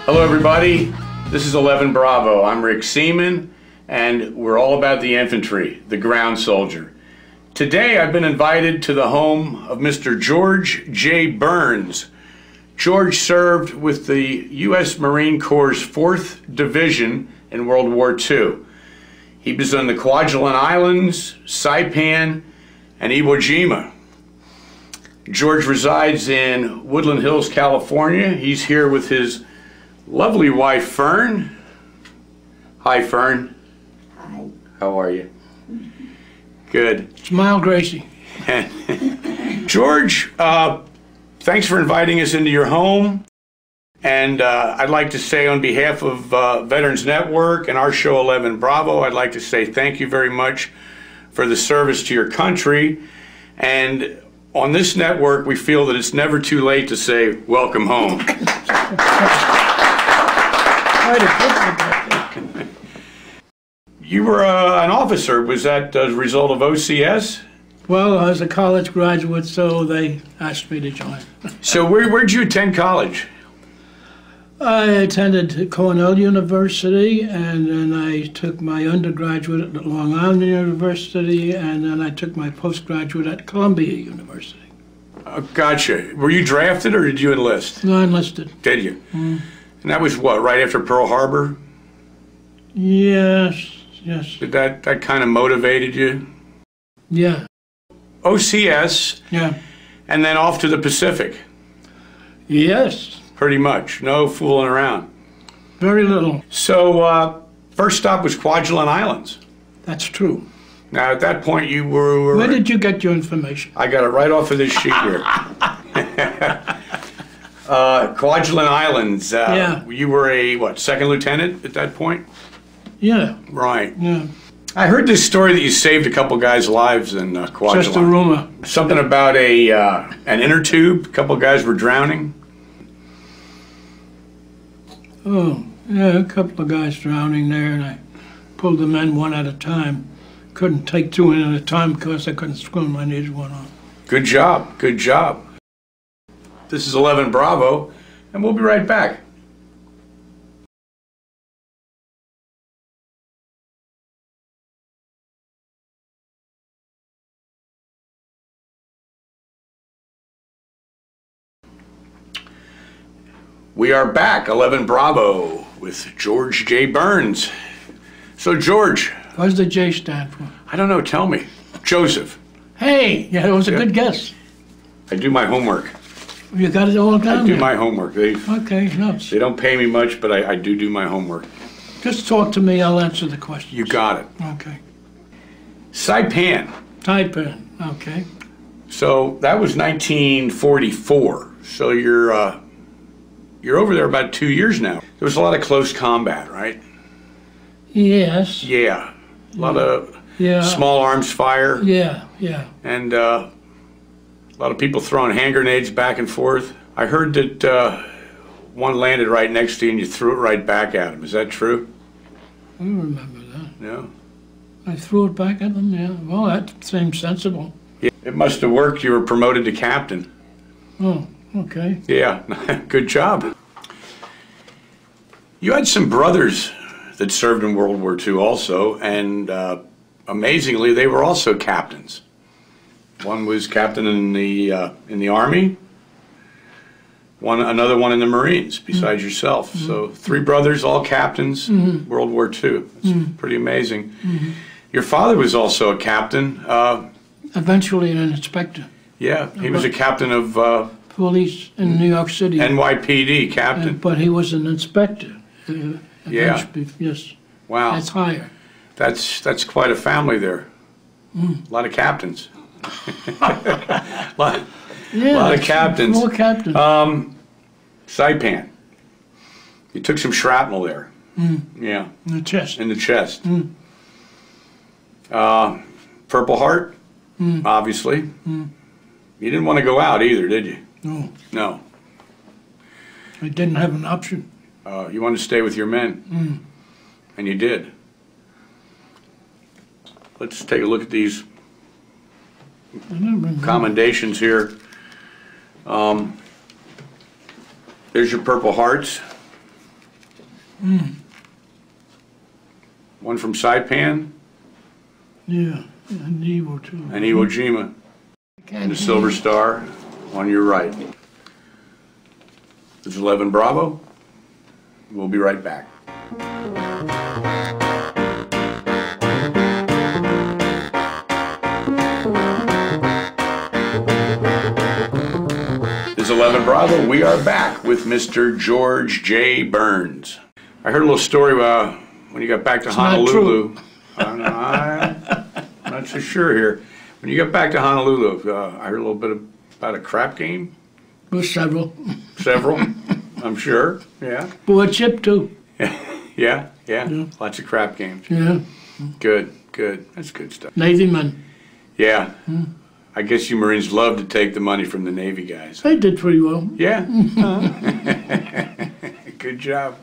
Hello everybody, this is 11 Bravo. I'm Rick Seaman and we're all about the infantry, the ground soldier. Today I've been invited to the home of Mr. George J. Burns. George served with the U.S. Marine Corps' 4th Division in World War II. He was on the Kwajalein Islands, Saipan, and Iwo Jima. George resides in Woodland Hills, California. He's here with his lovely wife, Fern. Hi, Fern. Hi. How are you? Good. Smile, Gracie. George, thanks for inviting us into your home. And I'd like to say on behalf of Veterans Network and our show 11 Bravo, I'd like to say thank you very much for the service to your country. And on this network, we feel that it's never too late to say welcome home. You were an officer. Was that as a result of OCS? Well, I was a college graduate, so they asked me to join. So where'd you attend college? I attended Cornell University, and then I took my undergraduate at Long Island University, and then I took my postgraduate at Columbia University. Gotcha. Were you drafted or did you enlist? No, I enlisted. Did you? And that was what, right after Pearl Harbor? Yes, yes. Did that kind of motivated you? Yeah. OCS, Yeah. and then off to the Pacific. Yes. Pretty much. No fooling around. Very little. So, first stop was Kwajalein Islands. That's true. Now, at that point, you were... Where did you get your information? I got it right off of this sheet here. Kwajalein Islands. Yeah. You were a, what, second lieutenant at that point? Yeah. Right. Yeah. I heard this story that you saved a couple guys' lives in Kwajalein. Just a rumor. Something about an inner tube. A couple guys were drowning. Oh, yeah, a couple of guys drowning there, and I pulled them in one at a time. Couldn't take two in at a time because I couldn't screw my knees one on. Good job. Good job. This is 11 Bravo, and we'll be right back. We are back, 11 Bravo, with George J. Burns. So, George. What does the J stand for? I don't know, tell me. Joseph. Hey, yeah, that was a good guess. I do my homework. You got it all down I do there? my homework. Okay, no. They don't pay me much, but I do my homework. Just talk to me, I'll answer the questions. You got it. Okay. Saipan. Saipan, okay. So, that was 1944. So, you're over there about 2 years now. There was a lot of close combat, right? Yes. Yeah. A lot of small arms fire. Yeah, yeah. And a lot of people throwing hand grenades back and forth. I heard that one landed right next to you and you threw it right back at him. Is that true? I don't remember that. No? I threw it back at them, yeah. Well, that seems sensible. Yeah, it must have worked. You were promoted to captain. Oh, okay. Yeah, good job. You had some brothers that served in World War II also, and amazingly, they were also captains. One was captain in the Army, another one in the Marines, besides yourself. So 3 brothers, all captains, World War II. It's pretty amazing. Your father was also a captain. Eventually an inspector. Yeah, he was a captain of police in New York City. NYPD, captain. But he was an inspector. Yeah. Yes. Wow. That's higher. That's quite a family there. A lot of captains. a lot of captains. More captains. Saipan. You took some shrapnel there. Yeah. In the chest. In the chest. Purple Heart, obviously. You didn't want to go out either, did you? No. No. I didn't have an option. You wanted to stay with your men. And you did. Let's take a look at these commendations here. There's your Purple Hearts. One from Saipan Yeah, and Iwo too. and Iwo Jima. And the Silver Star on your right. This is 11 Bravo. We'll be right back. This is 11 Bravo. We are back with Mr. George J. Burns. I heard a little story when you got back to Honolulu. I don't know, I'm not so sure here. When you got back to Honolulu, I heard a little bit about a crap game. Well, several. Several, I'm sure. Yeah. Board chip too. Yeah. Lots of crap games. Yeah. Good. That's good stuff. Navy men. Yeah. I guess you Marines love to take the money from the Navy guys. They did pretty well. Yeah. Good job.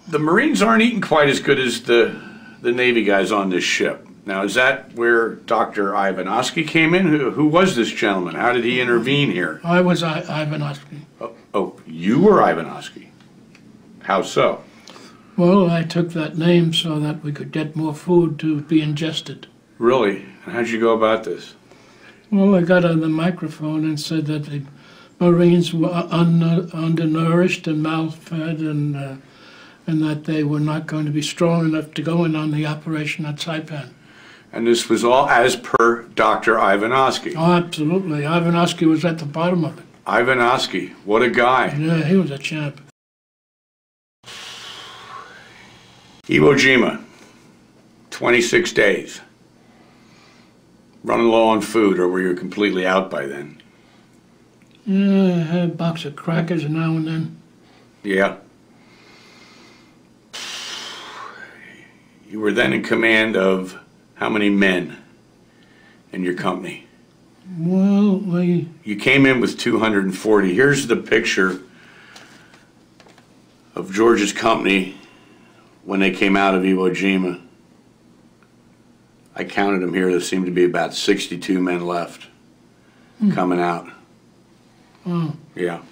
The Marines aren't eating quite as good as the Navy guys on this ship. Now, is that where Dr. Ivanovsky came in? Who was this gentleman? How did he intervene here? I was Ivanovsky. Oh, you were Ivanovsky. How so? Well, I took that name so that we could get more food to be ingested. Really? And how'd you go about this? Well, I got on the microphone and said that the Marines were undernourished and malfed, and that they were not going to be strong enough to go in on the operation at Saipan. And this was all as per Dr. Ivanovsky. Oh, absolutely. Ivanovsky was at the bottom of it. Ivanovsky, what a guy. Yeah, he was a champ. Iwo Jima, 26 days. Running low on food, or were you completely out by then? Yeah, I had a box of crackers now and then. Yeah. You were then in command of how many men in your company? Well, You came in with 240. Here's the picture of George's company when they came out of Iwo Jima. I counted them here. There seemed to be about 62 men left coming out. Oh. Yeah.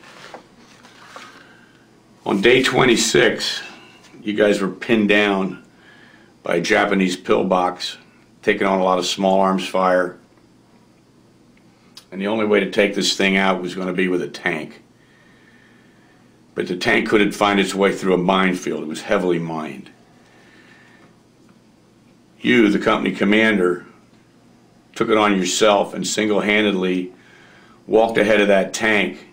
On day 26, you guys were pinned down by a Japanese pillbox, taking on a lot of small arms fire. And the only way to take this thing out was going to be with a tank. But the tank couldn't find its way through a minefield. It was heavily mined. You, the company commander, took it on yourself and single-handedly walked ahead of that tank,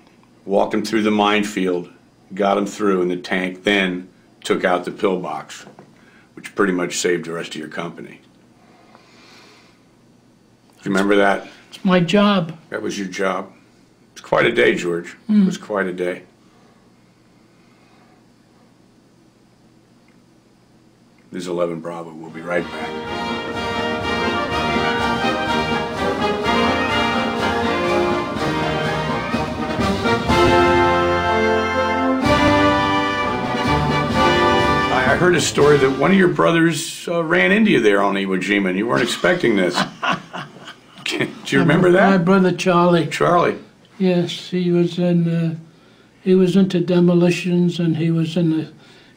walked him through the minefield, got him through, and the tank then took out the pillbox, which pretty much saved the rest of your company. Do you remember that? It's my job. That was your job. It's quite a day, George. It was quite a day. This is 11 Bravo. We'll be right back. I heard a story that one of your brothers ran into you there on Iwo Jima, and you weren't expecting this. Do you remember that? My brother Charlie. Charlie. Yes, he was into demolitions, and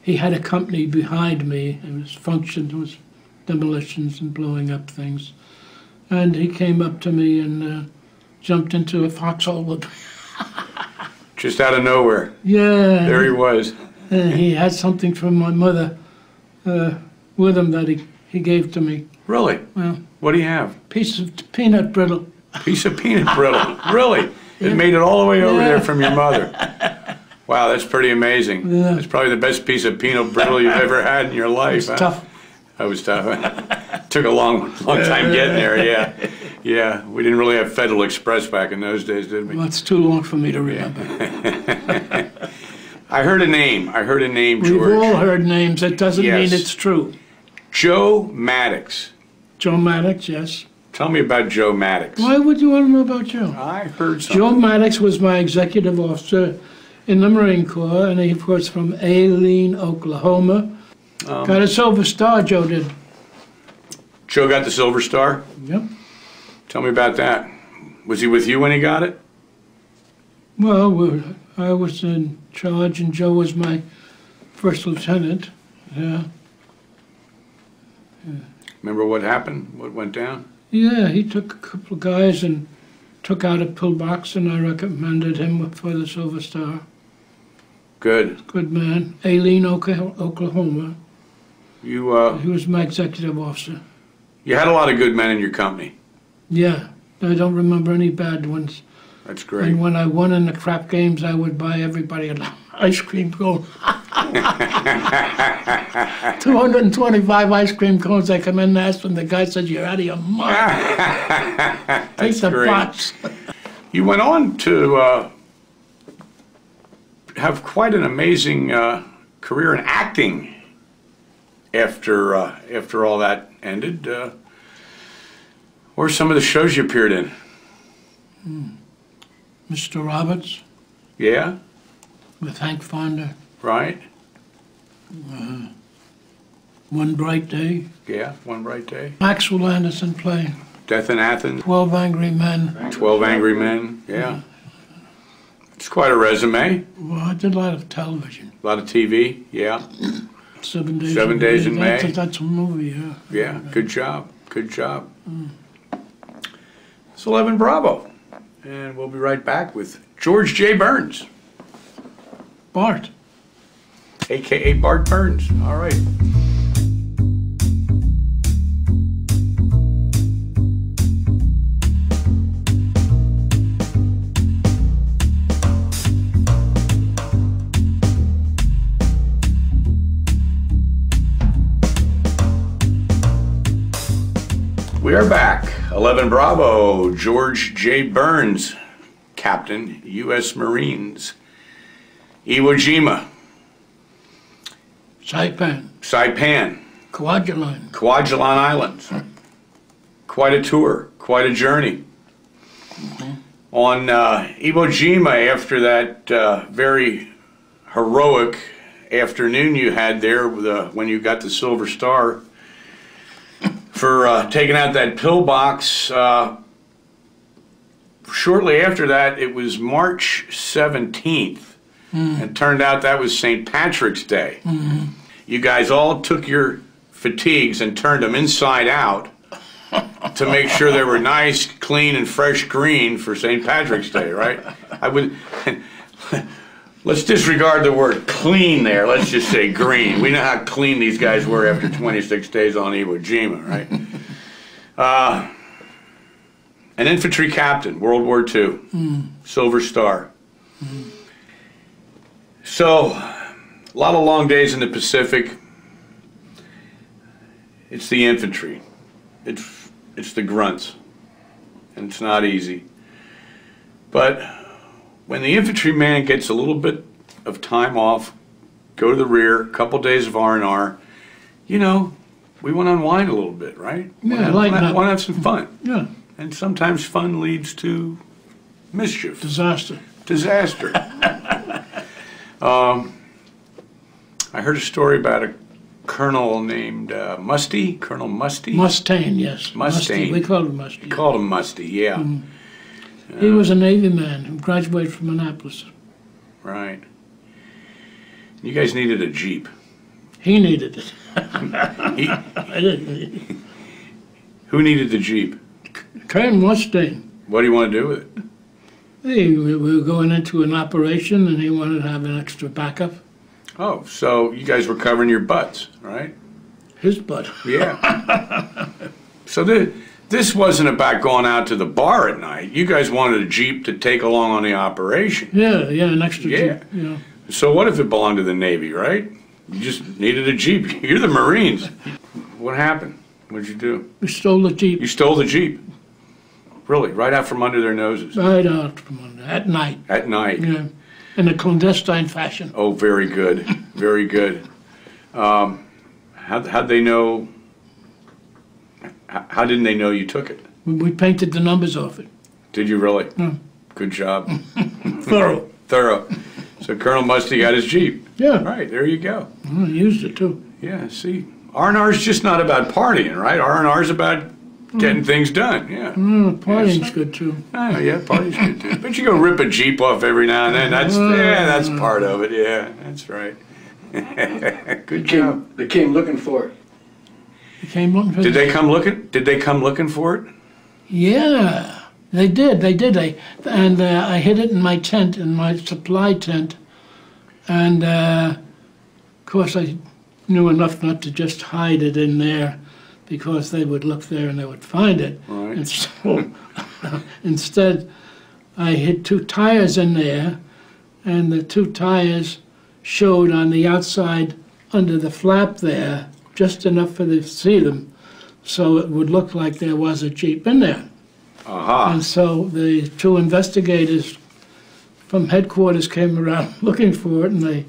he had a company behind me. His function was demolitions and blowing up things. And he came up to me and jumped into a foxhole with me. Just out of nowhere. Yeah. There he was. And he had something from my mother with him that he gave to me. Really? Well, What do you have? piece of peanut brittle. Piece of peanut brittle. Really? It made it all the way over there from your mother. Wow, that's pretty amazing. Yeah. That's probably the best piece of peanut brittle you've ever had in your life. It's tough. That was tough. Took a long time getting there, yeah. Yeah, we didn't really have Federal Express back in those days, did we? Well, it's too long for me to remember. I heard a name, George. We've all heard names. That doesn't Yes. mean it's true. Joe Maddox. Joe Maddox, yes. Tell me about Joe Maddox. Why would you want to know about Joe? I heard something. Joe Maddox was my executive officer in the Marine Corps, and he was from Aileen, Oklahoma. Got a Silver Star, Joe did. Joe got the Silver Star? Yep. Tell me about that. Was he with you when he got it? Well, I was in charge, and Joe was my first lieutenant, Yeah. Remember what happened? What went down? Yeah, he took a couple of guys and took out a pillbox, and I recommended him for the Silver Star. Good. Good man. Aileen, Oklahoma. You He was my executive officer. you had a lot of good men in your company. Yeah, I don't remember any bad ones. That's great. And when I won in the crap games, I would buy everybody an ice cream cone. 225 ice cream cones. I come in and ask them. The guy said, "You're out of your mind. Take the great. box." You went on to have quite an amazing career in acting after all that ended. What were some of the shows you appeared in? Mr. Roberts Yeah, with Hank Fonda. right. One Bright Day. Yeah, One Bright Day. Maxwell Anderson play. Death in Athens. 12 Angry Men. 12 Angry Men. Yeah. It's quite a resume. Well, I did a lot of television. A lot of TV. Yeah. 7 Days. 7 Days in May. That's a movie, yeah. Yeah. Good job. Good job. It's 11 Bravo. And we'll be right back with George J. Burns, Bart. a.k.a. Bart Burns. All right. We are back. 11 Bravo, George J. Burns, Captain, U.S. Marines. Iwo Jima, Saipan. Saipan, Kwajalein. Kwajalein Islands. Quite a tour, quite a journey. On Iwo Jima, after that very heroic afternoon you had there when you got the Silver Star, for taking out that pillbox. Shortly after that, it was March 17th, and turned out that was St. Patrick's Day. You guys all took your fatigues and turned them inside out to make sure they were nice, clean, and fresh green for St. Patrick's Day, right? I would. Let's disregard the word clean there. Let's just say green. We know how clean these guys were after 26 days on Iwo Jima, right? An infantry captain, World War II, Silver Star. So, a lot of long days in the Pacific. It's the infantry. It's the grunts. And it's not easy. But when the infantryman gets a little bit of time off, go to the rear, a couple days of R&R, you know, we want to unwind a little bit, right? Yeah, want to have some fun. Yeah. And sometimes fun leads to mischief. Disaster. Disaster. I heard a story about a colonel named Musty, Colonel Musty. Mustaine, yes. Mustaine. We called him Musty. You called him Musty, yeah. He was a Navy man who graduated from Annapolis. Right. You guys needed a Jeep. He needed it. He- I didn't need it. who needed the Jeep? Colonel Mustaine. What do you want to do with it? We were going into an operation and he wanted to have an extra backup. Oh, so you guys were covering your butts, right? His butt. Yeah. So this wasn't about going out to the bar at night. You guys wanted a Jeep to take along on the operation. Yeah, an extra Yeah. Jeep. Yeah. So what if it belonged to the Navy, right? You just needed a Jeep. You're the Marines. What happened? What'd you do? We stole the Jeep You stole the Jeep. Really? Right out from under their noses. right out from under at night. At night. Yeah. In a clandestine fashion. Oh, very good. Very good. How'd they know? How didn't they know you took it? We painted the numbers off it. Did you really? Yeah. Good job. Thorough. Thorough. So Colonel Musty got his Jeep. Yeah. Right, there you go. I used it too. Yeah, see, R&R's just not about partying, right? R&R's about getting things done, yeah. Partying's good too. Oh, yeah, party's good too. But you go rip a Jeep off every now and then. That's part of it, yeah, that's right. Good job. They came looking for it. They came looking for Did they come looking? Did they come looking for it? Yeah, they did. And I hid it in my tent, in my supply tent. And of course, I knew enough not to just hide it in there, because they would look there and they would find it. Right. And so instead, I hid 2 tires in there, and the 2 tires showed on the outside under the flap there, just enough for them to see them, so it would look like there was a Jeep in there. Aha. And so the 2 investigators from headquarters came around looking for it, and they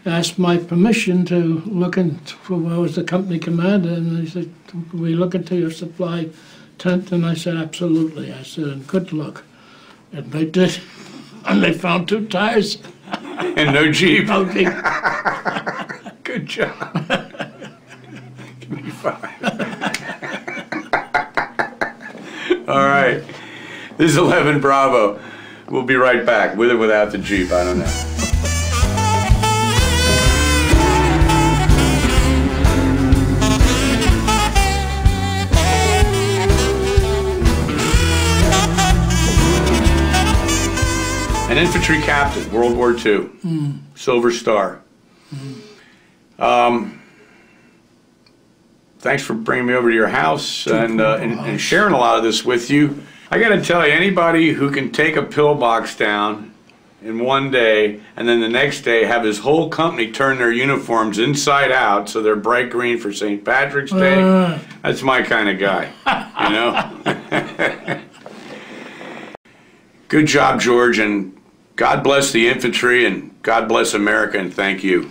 asked my permission to look for where was the company commander, and they said, "Can we look into your supply tent?" And I said, "Absolutely." I said, "And good luck." And they did, and they found 2 tires. And no Jeep. No Jeep. Good job. Give me 5. All right. This is 11 Bravo. We'll be right back, with or without the Jeep, I don't know. An infantry captain, World War II, Silver Star. Thanks for bringing me over to your house and sharing a lot of this with you. I got to tell you, anybody who can take a pillbox down in one day and then the next day have his whole company turn their uniforms inside out so they're bright green for St. Patrick's Day, that's my kind of guy, you know? Good job, George, and God bless the infantry, and God bless America, and thank you.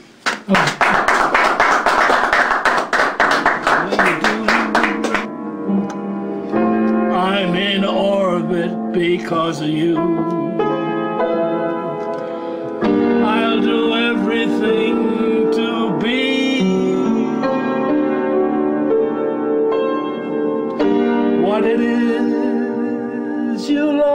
I'm in orbit because of you. I'll do everything to be what it is you love.